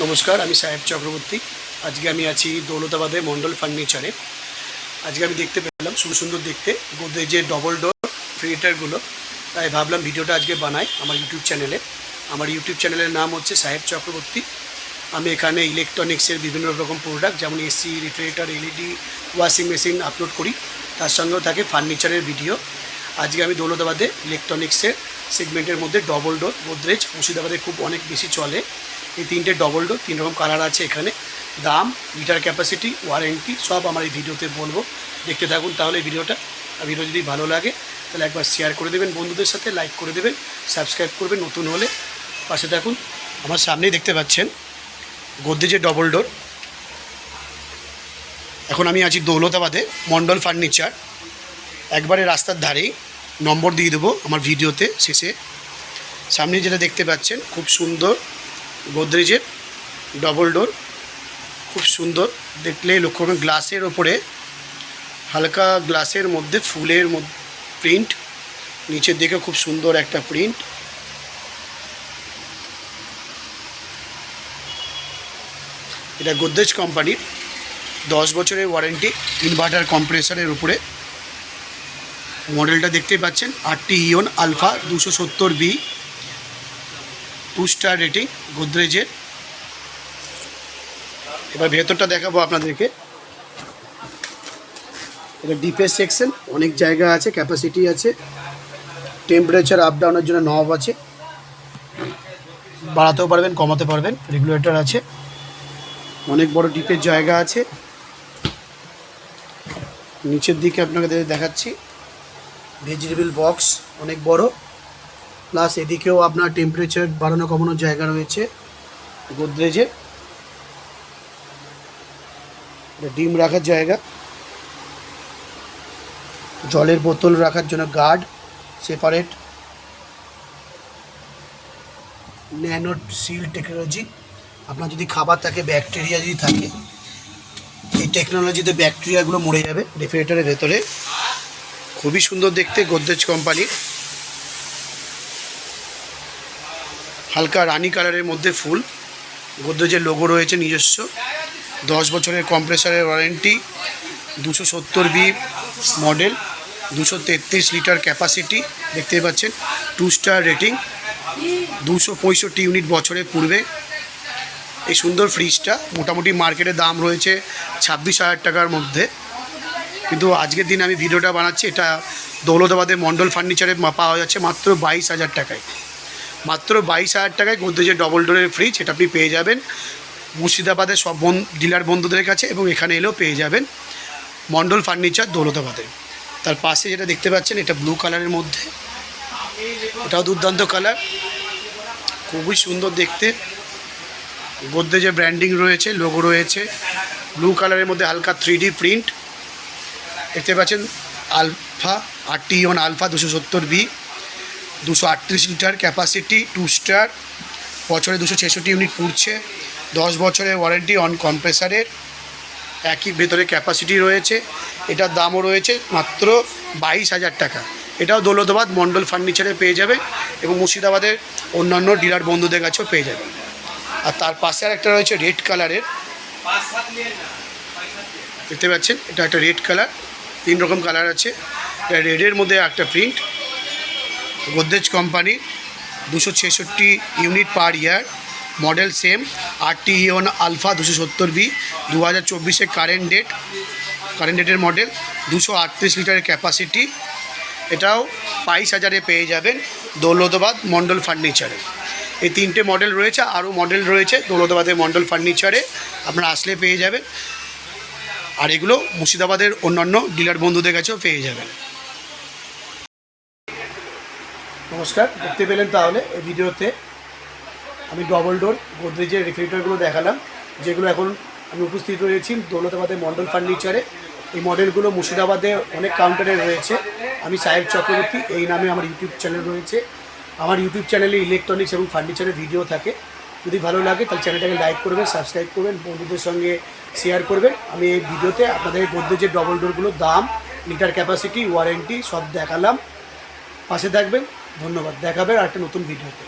নমস্কার, আমি সাহেব চক্রবর্তী। আজকে আমি আছি দৌলতাবাদে মন্ডল ফার্নিচারে। আজকে আমি দেখতে পেলাম সুন্দর সুন্দর দেখতে গোদরেজের ডবল ডোর ফ্রিটারগুলো, তাই ভাবলাম ভিডিওটা আজকে বানাই আমার ইউটিউব চ্যানেলে। আমার ইউটিউব চ্যানেলের নাম হচ্ছে সাহেব চক্রবর্তী। আমি এখানে ইলেকট্রনিক্সের বিভিন্ন রকম প্রোডাক্ট যেমন AC, refrigerator, LED, washing machine upload করি। তার সঙ্গেও থাকে ফার্নিচারের ভিডিও। আজকে আমি দৌলতাবাদে ইলেকট্রনিক্সের সেগমেন্টের মধ্যে ডবল ডোর গোদরেজ মুর্শিদাবাদে খুব অনেক বেশি চলে। এই তিনটে ডবল ডোর, 3 রকম কালার আছে এখানে। দাম, লিটার ক্যাপাসিটি, ওয়ারেন্টি সব আমার এই ভিডিওতে বলবো। দেখতে থাকুন তাহলে এই ভিডিওটা। আর ভিডিও যদি ভালো লাগে তাহলে একবার শেয়ার করে দেবেন বন্ধুদের সাথে, লাইক করে দেবেন, সাবস্ক্রাইব করবেন নতুন হলে। পাশে থাকুন। আমার সামনেই দেখতে পাচ্ছেন গোদরেজের ডবল ডোর। এখন আমি আছি দৌলতাবাদে মন্ডল ফার্নিচার, একবারে রাস্তার ধারেই। নম্বর দিয়ে দেবো আমার ভিডিওতে শেষে। সামনে যেটা দেখতে পাচ্ছেন খুব সুন্দর গোদরেজের ডবল ডোর, খুব সুন্দর দেখলে লক্ষ্য করবেন। গ্লাসের ওপরে হালকা গ্লাসের মধ্যে ফুলের প্রিন্ট, নিচের দিকে খুব সুন্দর একটা প্রিন্ট। এটা গোদরেজ কোম্পানির 10 বছরের ওয়ারেন্টি, ইনভার্টার কম্প্রেসারের উপরে। মডেলটা দেখতেই পাচ্ছেন RT ion alpha 270B, 2 star rating গোদরেজের। এবার ভেতরটা দেখাবো আপনাদেরকে। এটা ডিপের সেকশন, অনেক জায়গা আছে, ক্যাপাসিটি আছে, টেম্পারেচার আপ ডাউনের জন্য নব আছে, বাড়াতেও পারবেন কমাতে পারবেন, রেগুলেটর আছে, অনেক বড় ডিপের জায়গা আছে। নিচের দিকে আপনাকে দেখাচ্ছি ভেজিটেবল বক্স অনেক বড়, প্লাস এদিকেও আপনার টেম্পারেচার বাড়ানো কমানোর জায়গা রয়েছে গোদরেজের। ডিম রাখার জায়গা, জলের বোতল রাখার জন্য guard separate, nano seal technology. আপনার যদি খাবার থাকে, ব্যাকটেরিয়া যদি থাকে, এই টেকনোলজিতে ব্যাকটেরিয়াগুলো মরে যাবে রেফ্রিজারেটরের ভেতরে। খুবই সুন্দর দেখতে গোদরেজ কোম্পানির। হালকা রানি কালারের মধ্যে ফুল, গোদরেজের লোগো রয়েছে নিজস্ব। 10 বছরের কম্প্রেসারের warranty, 270B model, 233 litre capacity দেখতেই পাচ্ছেন, 2 স্টার রেটিং, 265 ইউনিট বছরে পূর্বে। এই সুন্দর ফ্রিজটা মোটামুটি মার্কেটে দাম রয়েছে 26,000 টাকার মধ্যে, কিন্তু আজকের দিন আমি ভিডিওটা বানাচ্ছি, এটা দৌলতাবাদে মন্ডল ফার্নিচারে পাওয়া যাচ্ছে মাত্র 22,000 টাকায়। মাত্র 22,000 টাকায় গোদরেজের ডবল ডোরের ফ্রিজ এটা আপনি পেয়ে যাবেন মুর্শিদাবাদের সব ডিলার বন্ধুদের কাছে, এবং এখানে এলেও পেয়ে যাবেন মন্ডল ফার্নিচার দৌলতাবাদে। তার পাশে যেটা দেখতে পাচ্ছেন এটা ব্লু কালারের মধ্যে, এটাও দুর্দান্ত কালার, খুবই সুন্দর দেখতে। গোদরেজের ব্র্যান্ডিং রয়েছে, লোগো রয়েছে, ব্লু কালারের মধ্যে হালকা 3D প্রিন্ট দেখতে পাচ্ছেন। Alpha RT ion alpha 270B, 238 litre capacity, 2 star, বছরে 266 ইউনিট পুড়ছে, 10 বছরের ওয়ারেন্টি অন কম্প্রেসারের, একই ভেতরে ক্যাপাসিটি রয়েছে। এটার দামও রয়েছে মাত্র 22,000 টাকা। এটাও দৌলতাবাদ মন্ডল ফার্নিচারে পেয়ে যাবে এবং মুর্শিদাবাদের অন্যান্য ডিলার বন্ধুদের কাছেও পেয়ে যাবে। আর তার পাশে আর একটা রয়েছে রেড কালারের, দেখতে পাচ্ছেন এটা একটা রেড কালার, 3 রকম কালার আছে। রেডের মধ্যে একটা print, Godrej company, 266 unit per year, model same, RT ion alpha 270B, 2024 current ডেটের মডেল, 238 লিটারের ক্যাপাসিটি। এটাও 22,000-এ পেয়ে যাবেন দৌলতাবাদ মন্ডল ফার্নিচারে। এই 3টে মডেল রয়েছে, আরও মডেল রয়েছে দৌলতাবাদের মন্ডল ফার্নিচারে, আপনারা আসলে পেয়ে যাবেন। আর এগুলো মুর্শিদাবাদের অন্যান্য ডিলার বন্ধুদের কাছেও পেয়ে যাবেন। নমস্কার, দেখতে পেলেন তাহলে এই ভিডিওতে আমি ডবল ডোর গোদরেজের রেফ্রিজারেটরগুলো দেখালাম, যেগুলো এখন আমি উপস্থিত রয়েছি দৌলতাবাদের মন্ডল ফার্নিচারে। এই মডেলগুলো মুর্শিদাবাদে অনেক কাউন্টারে রয়েছে। আমি সাহেব চক্রবর্তী এই নামে আমার ইউটিউব চ্যানেল রয়েছে। আমার ইউটিউব চ্যানেলে ইলেকট্রনিক্স এবং ফার্নিচারের ভিডিও থাকে। যদি ভালো লাগে তাহলে চ্যানেলটাকে লাইক করবেন, সাবস্ক্রাইব করবেন, বন্ধুদের সঙ্গে শেয়ার করবেন। আমি এই ভিডিওতে আপনাদের গোদরেজের ডবল ডোরগুলোর দাম, লিটার ক্যাপাসিটি, ওয়ারেন্টি সব দেখালাম। পাশে থাকবেন, ধন্যবাদ। দেখাবেন আরেকটা নতুন ভিডিওতে।